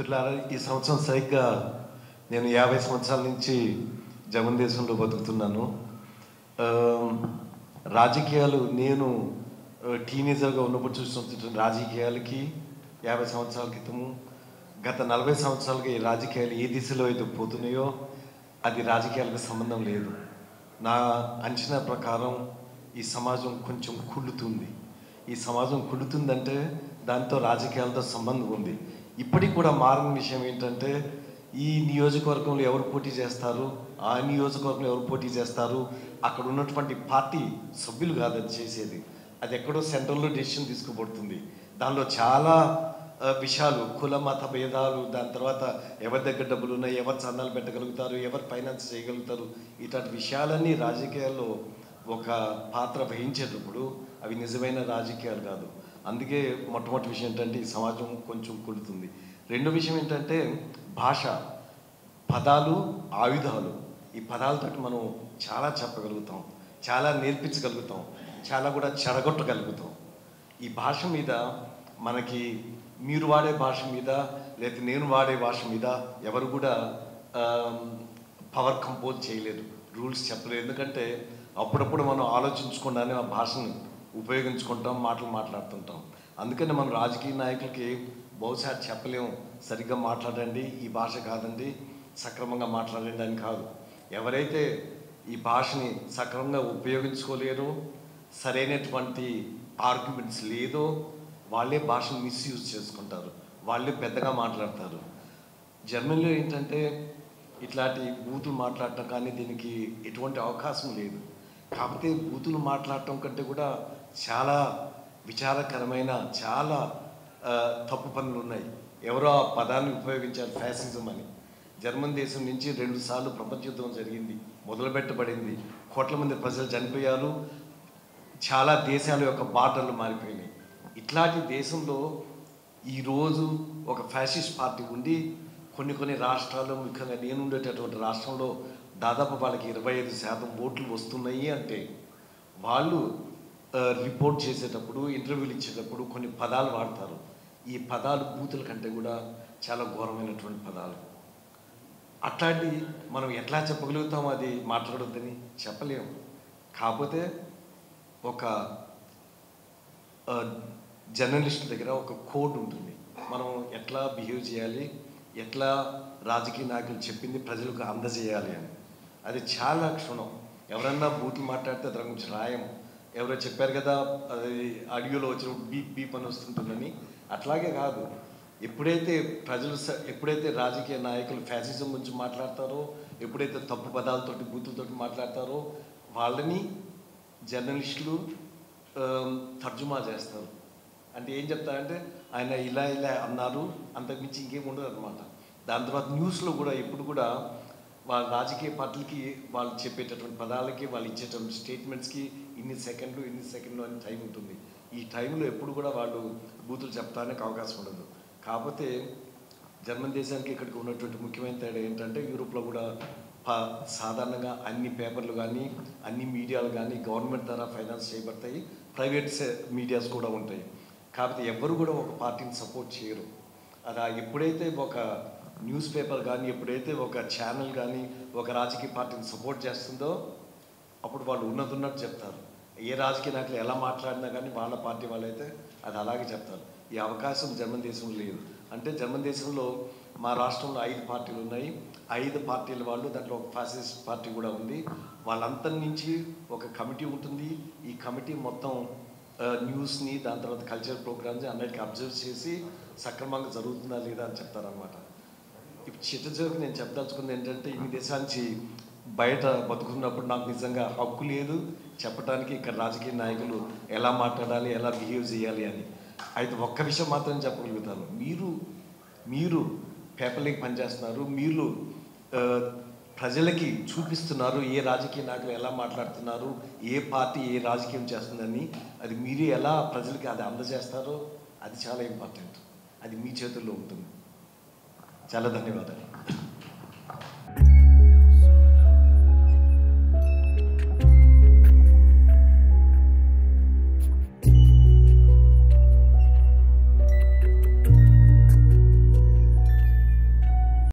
మిత్రులారా, ఈ సంవత్సరం సరిగ్గా నేను 50 సంవత్సరాల నుంచి జర్మన్ దేశంలో బతుకుతున్నాను. రాజకీయాలు నేను టీనేజర్గా ఉన్నప్పుడు చూస్తున్న రాజకీయాలకి 50 సంవత్సరాల క్రితము, గత 40 సంవత్సరాలుగా ఈ రాజకీయాలు ఏ దిశలో అయితే పోతున్నాయో అది రాజకీయాలకు సంబంధం లేదు. నా అంచనా ప్రకారం ఈ సమాజం కొంచెం కుళ్ళుతుంది. ఈ సమాజం కుళ్ళుతుందంటే దాంతో రాజకీయాలతో సంబంధం ఉంది. ఇప్పటికి కూడా మారని విషయం ఏంటంటే, ఈ నియోజకవర్గంలో ఎవరు పోటీ చేస్తారు, ఆ నియోజకవర్గంలో ఎవరు పోటీ చేస్తారు, అక్కడ ఉన్నటువంటి పార్టీ సభ్యులు కాదు అది చేసేది. అది ఎక్కడో సెంట్రల్లో డెసిషన్ తీసుకోబడుతుంది. దానిలో చాలా విషయాలు, కుల మత భేదాలు, దాని తర్వాత ఎవరి దగ్గర డబ్బులు ఉన్నాయి, ఎవరు చందాలు పెట్టగలుగుతారు, ఎవరు ఫైనాన్స్ చేయగలుగుతారు, ఇట్లాంటి విషయాలన్నీ రాజకీయాల్లో ఒక పాత్ర వహించేటప్పుడు అవి నిజమైన రాజకీయాలు కాదు. అందుకే మొట్టమొదటి విషయం ఏంటంటే ఈ సమాజం కొంచెం కుడుతుంది. రెండో విషయం ఏంటంటే భాష, పదాలు, ఆయుధాలు. ఈ పదాలతో మనం చాలా చెప్పగలుగుతాం, చాలా నేర్పించగలుగుతాం, చాలా కూడా చెడగొట్టగలుగుతాం. ఈ భాష మీద మనకి మీరు వాడే భాష మీద లేకపోతే నేను వాడే భాష మీద ఎవరు కూడా పవర్ కంపోజ్ చేయలేరు, రూల్స్ చెప్పలేరు. ఎందుకంటే అప్పుడప్పుడు మనం ఆలోచించకుండానే ఆ భాషను ఉపయోగించుకుంటాం, మాట్లాడుతుంటాం. అందుకని మనం రాజకీయ నాయకులకి బహుశా చెప్పలేము, సరిగ్గా మాట్లాడండి, ఈ భాష కాదండి, సక్రమంగా మాట్లాడండి అని కాదు. ఎవరైతే ఈ భాషని సక్రమంగా ఉపయోగించుకోలేరో, సరైనటువంటి ఆర్గ్యుమెంట్స్ లేదో వాళ్ళే భాషను మిస్యూజ్ చేసుకుంటారు, వాళ్ళే పెద్దగా మాట్లాడతారు. జర్మనీలో ఏంటంటే ఇట్లాంటి బూతులు మాట్లాడటం కానీ దీనికి ఎటువంటి అవకాశం లేదు. కాకపోతే బూతులు మాట్లాడటం కంటే కూడా చాలా విచారకరమైన చాలా తప్పు పనులు ఉన్నాయి. ఎవరో ఆ పదాన్ని ఉపయోగించారు, ఫ్యాసిజం అని. జర్మన్ దేశం నుంచి 2 సార్లు ప్రపంచ యుద్ధం జరిగింది, మొదలుపెట్టబడింది, కోట్ల మంది ప్రజలు చనిపోయారు, చాలా దేశాల యొక్క బాటలు మారిపోయినాయి. ఇట్లాంటి దేశంలో ఈరోజు ఒక ఫ్యాసిస్ట్ పార్టీ ఉండి కొన్ని రాష్ట్రాల్లో, ముఖ్యంగా నేను ఉండేటటువంటి రాష్ట్రంలో దాదాపు వాళ్ళకి 25% ఓట్లు వస్తున్నాయి అంటే వాళ్ళు రిపోర్ట్ చేసేటప్పుడు, ఇంటర్వ్యూలు ఇచ్చేటప్పుడు కొన్ని పదాలు వాడతారు. ఈ పదాలు బూతుల కంటే కూడా చాలా ఘోరమైనటువంటి పదాలు. అట్లాంటి మనం ఎట్లా చెప్పగలుగుతాం అది మాట్లాడొద్దని? చెప్పలేము. కాకపోతే ఒక జర్నలిస్ట్ దగ్గర ఒక కోడ్ ఉంటుంది, మనం ఎట్లా బిహేవ్ చేయాలి, ఎట్లా రాజకీయ నాయకులు చెప్పింది ప్రజలకు అందజేయాలి అని. అది చాలా క్షుణ్ణం. ఎవరన్నా బూతులు మాట్లాడితే దాని గురించి రాయము. ఎవరో చెప్పారు కదా, అది ఆడియోలో వచ్చినప్పుడు బీప్ అని వస్తుంటుందని. అట్లాగే కాదు, ఎప్పుడైతే రాజకీయ నాయకులు ఫ్యాసిజం గురించి మాట్లాడతారో, ఎప్పుడైతే తప్పు పదాలతోటి బూతులతోటి మాట్లాడతారో వాళ్ళని జర్నలిస్టులు తర్జుమా చేస్తారు. అంటే ఏం చెప్తారంటే ఆయన ఇలా అన్నారు, అంతకుమించి ఇంకేం ఉండదు అనమాట. దాని తర్వాత న్యూస్లో కూడా ఎప్పుడు కూడా వాళ్ళ రాజకీయ పార్టీలకి వాళ్ళు చెప్పేటటువంటి పదాలకి, వాళ్ళు ఇచ్చేటువంటి స్టేట్మెంట్స్కి ఇన్ని సెకండ్లు అని టైం ఉంటుంది. ఈ టైంలో ఎప్పుడు కూడా వాళ్ళు బూతులు చెప్తానికి అవకాశం ఉండదు. కాకపోతే జర్మన్ దేశానికి ఇక్కడికి ఉన్నటువంటి ముఖ్యమైన తేడా ఏంటంటే, యూరోప్లో కూడా సాధారణంగా అన్ని పేపర్లు కానీ, అన్ని మీడియాలు కానీ గవర్నమెంట్ ద్వారా ఫైనాన్స్ చేయబడతాయి, ప్రైవేట్ మీడియాస్ కూడా ఉంటాయి. కాకపోతే ఎవరు కూడా ఒక పార్టీని సపోర్ట్ చేయరు. అలా ఎప్పుడైతే ఒక న్యూస్ పేపర్ కానీ, ఎప్పుడైతే ఒక ఛానల్ కానీ ఒక రాజకీయ పార్టీని సపోర్ట్ చేస్తుందో అప్పుడు వాళ్ళు ఉన్నట్టు చెప్తారు. ఏ రాజకీయ నాయకులు ఎలా మాట్లాడినా కానీ వాళ్ళ పార్టీ వాళ్ళైతే అది అలాగే చెప్తారు. ఈ అవకాశం జర్మన్ దేశంలో లేదు. అంటే జర్మన్ దేశంలో మా రాష్ట్రంలో 5 పార్టీలు ఉన్నాయి. 5 పార్టీల వాళ్ళు, దాంట్లో ఒక ఫ్యాసిస్ట్ పార్టీ కూడా ఉంది. వాళ్ళంతరి నుంచి ఒక కమిటీ ఉంటుంది. ఈ కమిటీ మొత్తం న్యూస్ని, దాని తర్వాత కల్చరల్ ప్రోగ్రామ్స్ అన్నిటికీ అబ్జర్వ్ చేసి సక్రమంగా జరుగుతుందా లేదా అని చెప్తారనమాట. ఇప్పుడు చిట్టచివరికి నేను చెప్పదలుచుకుంది ఏంటంటే, ఇన్ని దేశాల నుంచి బయట బతుకున్నప్పుడు నాకు నిజంగా హక్కు లేదు చెప్పడానికి ఇక్కడ రాజకీయ నాయకులు ఎలా మాట్లాడాలి, ఎలా బిహేవ్ చేయాలి అని. అయితే ఒక్క విషయం మాత్రం చెప్పగలుగుతాను, మీరు పేపర్లకి పనిచేస్తున్నారు, మీరు ప్రజలకి చూపిస్తున్నారు ఏ రాజకీయ నాయకులు ఎలా మాట్లాడుతున్నారు, ఏ పార్టీ ఏ రాజకీయం చేస్తుందని. అది మీరు ఎలా ప్రజలకి అది అందజేస్తారో అది చాలా ఇంపార్టెంట్. అది మీ చేతుల్లో ఉంటుంది. చాలా ధన్యవాదాలు.